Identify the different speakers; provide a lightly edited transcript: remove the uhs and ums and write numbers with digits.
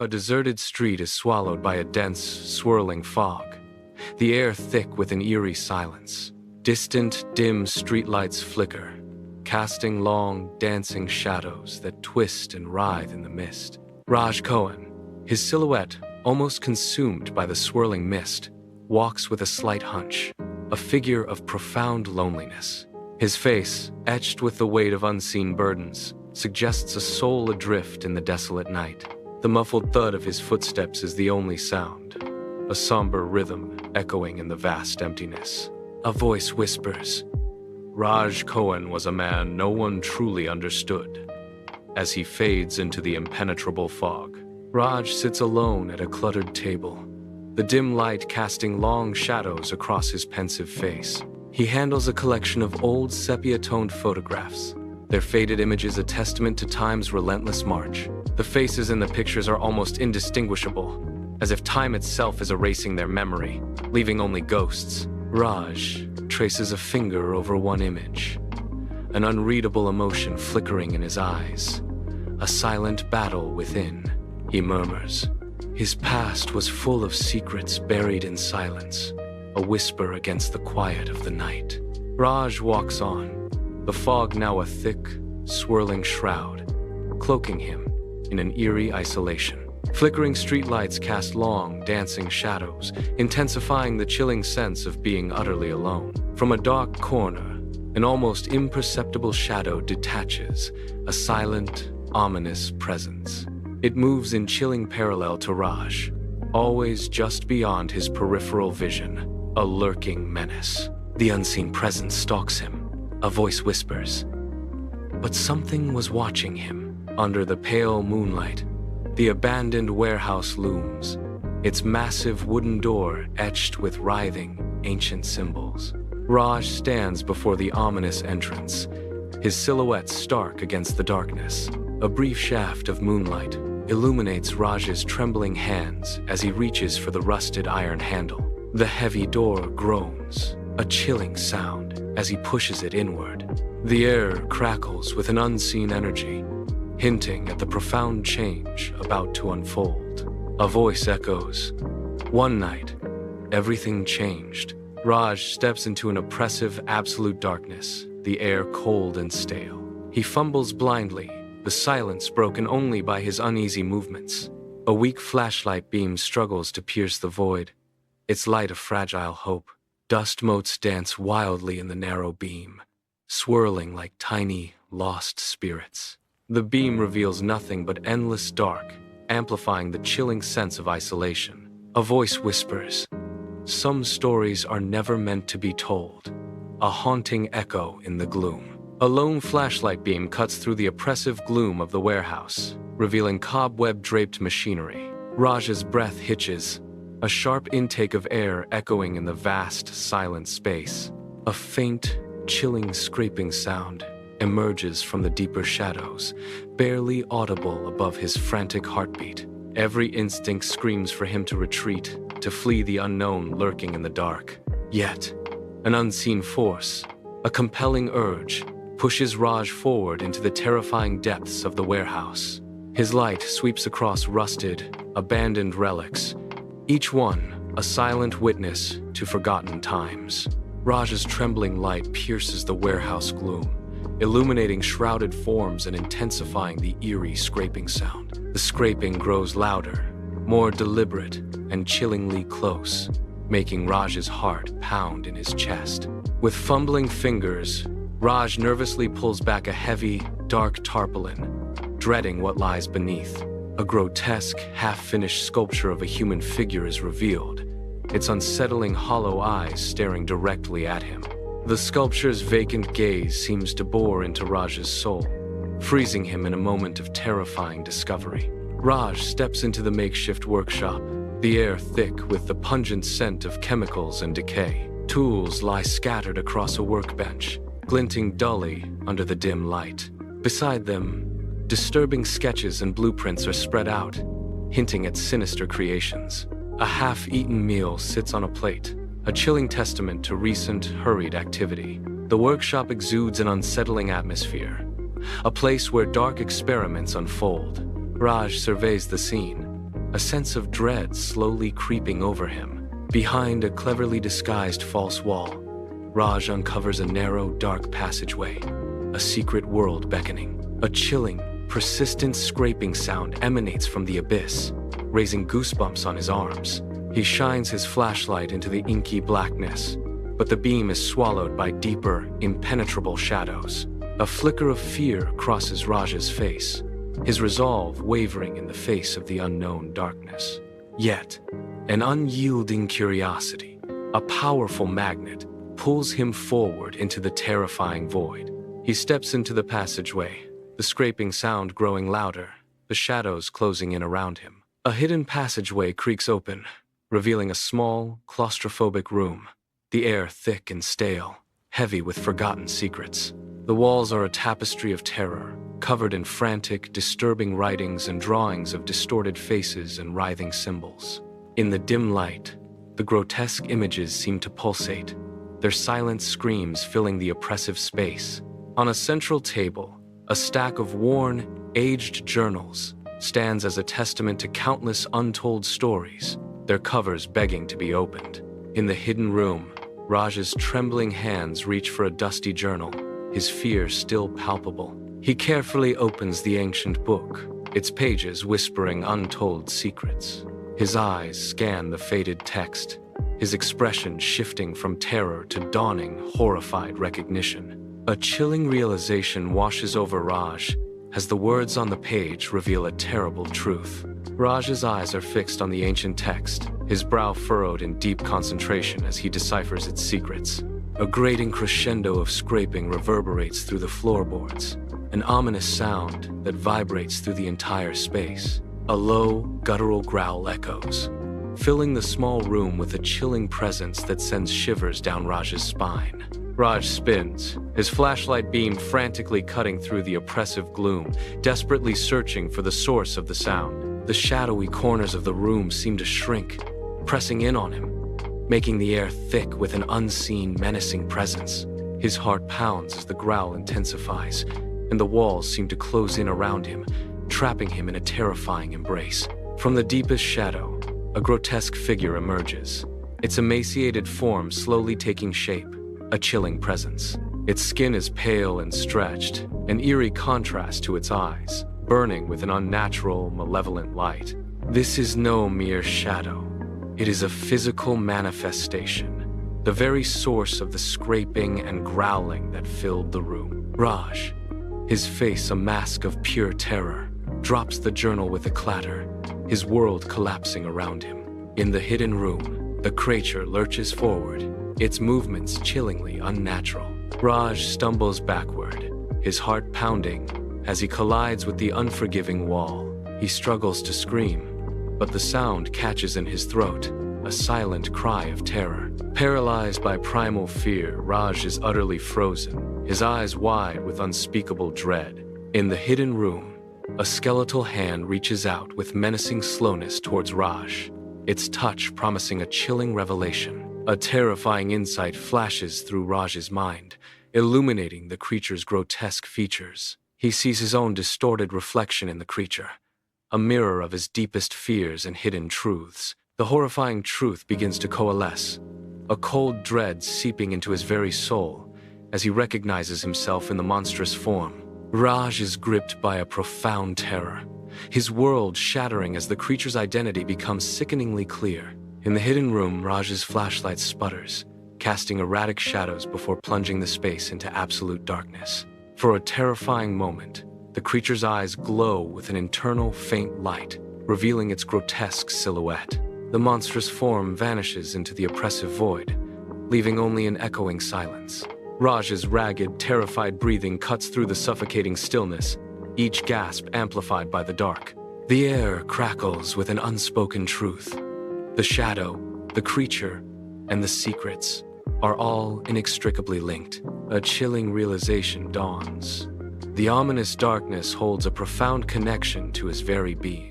Speaker 1: A deserted street is swallowed by a dense, swirling fog, the air thick with an eerie silence. Distant, dim streetlights flicker, casting long, dancing shadows that twist and writhe in the mist. Raj Kohen, his silhouette almost consumed by the swirling mist, walks with a slight hunch, a figure of profound loneliness. His face, etched with the weight of unseen burdens, suggests a soul adrift in the desolate night. The muffled thud of his footsteps is the only sound, a somber rhythm echoing in the vast emptiness. A voice whispers, "Raj Kohen was a man no one truly understood." As he fades into the impenetrable fog, Raj sits alone at a cluttered table, the dim light casting long shadows across his pensive face. He handles a collection of old sepia-toned photographs, their faded images a testament to time's relentless march. The faces in the pictures are almost indistinguishable, as if time itself is erasing their memory, leaving only ghosts. Raj traces a finger over one image, an unreadable emotion flickering in his eyes, a silent battle within. He murmurs. His past was full of secrets buried in silence, a whisper against the quiet of the night. Raj walks on, the fog now a thick, swirling shroud, cloaking him in an eerie isolation. Flickering streetlights cast long, dancing shadows, intensifying the chilling sense of being utterly alone. From a dark corner, an almost imperceptible shadow detaches, a silent, ominous presence. It moves in chilling parallel to Raj, always just beyond his peripheral vision, a lurking menace. The unseen presence stalks him. A voice whispers. But something was watching him. Under the pale moonlight, the abandoned warehouse looms, its massive wooden door etched with writhing, ancient symbols. Raj stands before the ominous entrance, his silhouette stark against the darkness. A brief shaft of moonlight illuminates Raj's trembling hands as he reaches for the rusted iron handle. The heavy door groans, a chilling sound as he pushes it inward. The air crackles with an unseen energy, hinting at the profound change about to unfold. A voice echoes, "One night, everything changed." Raj steps into an oppressive, absolute darkness, the air cold and stale. He fumbles blindly, the silence broken only by his uneasy movements. A weak flashlight beam struggles to pierce the void, its light a fragile hope. Dust motes dance wildly in the narrow beam, swirling like tiny, lost spirits. The beam reveals nothing but endless dark, amplifying the chilling sense of isolation. A voice whispers, "Some stories are never meant to be told." A haunting echo in the gloom. A lone flashlight beam cuts through the oppressive gloom of the warehouse, revealing cobweb-draped machinery. Raj's breath hitches, a sharp intake of air echoing in the vast, silent space. A faint, chilling scraping sound emerges from the deeper shadows, barely audible above his frantic heartbeat. Every instinct screams for him to retreat, to flee the unknown lurking in the dark. Yet, an unseen force, a compelling urge, pushes Raj forward into the terrifying depths of the warehouse. His light sweeps across rusted, abandoned relics, each one a silent witness to forgotten times. Raj's trembling light pierces the warehouse gloom, illuminating shrouded forms and intensifying the eerie scraping sound. The scraping grows louder, more deliberate, and chillingly close, making Raj's heart pound in his chest. With fumbling fingers, Raj nervously pulls back a heavy, dark tarpaulin, dreading what lies beneath. A grotesque, half-finished sculpture of a human figure is revealed, its unsettling hollow eyes staring directly at him. The sculpture's vacant gaze seems to bore into Raj's soul, freezing him in a moment of terrifying discovery. Raj steps into the makeshift workshop, the air thick with the pungent scent of chemicals and decay. Tools lie scattered across a workbench, glinting dully under the dim light. Beside them, disturbing sketches and blueprints are spread out, hinting at sinister creations. A half-eaten meal sits on a plate, a chilling testament to recent, hurried activity. The workshop exudes an unsettling atmosphere, a place where dark experiments unfold. Raj surveys the scene, a sense of dread slowly creeping over him. Behind a cleverly disguised false wall, Raj uncovers a narrow, dark passageway, a secret world beckoning. A chilling, persistent scraping sound emanates from the abyss, raising goosebumps on his arms. He shines his flashlight into the inky blackness, but the beam is swallowed by deeper, impenetrable shadows. A flicker of fear crosses Raj's face, his resolve wavering in the face of the unknown darkness. Yet, an unyielding curiosity, a powerful magnet, pulls him forward into the terrifying void. He steps into the passageway, the scraping sound growing louder, the shadows closing in around him. A hidden passageway creaks open, revealing a small, claustrophobic room, the air thick and stale, heavy with forgotten secrets. The walls are a tapestry of terror, covered in frantic, disturbing writings and drawings of distorted faces and writhing symbols. In the dim light, the grotesque images seem to pulsate, their silent screams filling the oppressive space. On a central table, a stack of worn, aged journals stands as a testament to countless untold stories, their covers begging to be opened. In the hidden room, Raj's trembling hands reach for a dusty journal, his fear still palpable. He carefully opens the ancient book, its pages whispering untold secrets. His eyes scan the faded text, his expression shifting from terror to dawning, horrified recognition. A chilling realization washes over Raj as the words on the page reveal a terrible truth. Raj's eyes are fixed on the ancient text, his brow furrowed in deep concentration as he deciphers its secrets. A grating crescendo of scraping reverberates through the floorboards, an ominous sound that vibrates through the entire space. A low, guttural growl echoes, filling the small room with a chilling presence that sends shivers down Raj's spine. Raj spins, his flashlight beam frantically cutting through the oppressive gloom, desperately searching for the source of the sound. The shadowy corners of the room seem to shrink, pressing in on him, making the air thick with an unseen, menacing presence. His heart pounds as the growl intensifies, and the walls seem to close in around him, trapping him in a terrifying embrace. From the deepest shadow, a grotesque figure emerges, its emaciated form slowly taking shape, a chilling presence. Its skin is pale and stretched, an eerie contrast to its eyes, burning with an unnatural, malevolent light. This is no mere shadow. It is a physical manifestation, the very source of the scraping and growling that filled the room. Raj, his face a mask of pure terror, drops the journal with a clatter, his world collapsing around him. In the hidden room, the creature lurches forward, its movements chillingly unnatural. Raj stumbles backward, his heart pounding as he collides with the unforgiving wall. He struggles to scream, but the sound catches in his throat, a silent cry of terror. Paralyzed by primal fear, Raj is utterly frozen, his eyes wide with unspeakable dread. In the hidden room, a skeletal hand reaches out with menacing slowness towards Raj, its touch promising a chilling revelation. A terrifying insight flashes through Raj's mind, illuminating the creature's grotesque features. He sees his own distorted reflection in the creature, a mirror of his deepest fears and hidden truths. The horrifying truth begins to coalesce, a cold dread seeping into his very soul as he recognizes himself in the monstrous form. Raj is gripped by a profound terror, his world shattering as the creature's identity becomes sickeningly clear. In the hidden room, Raj's flashlight sputters, casting erratic shadows before plunging the space into absolute darkness. For a terrifying moment, the creature's eyes glow with an internal faint light, revealing its grotesque silhouette. The monstrous form vanishes into the oppressive void, leaving only an echoing silence. Raj's ragged, terrified breathing cuts through the suffocating stillness, each gasp amplified by the dark. The air crackles with an unspoken truth. The shadow, the creature, and the secrets are all inextricably linked. A chilling realization dawns. The ominous darkness holds a profound connection to his very being.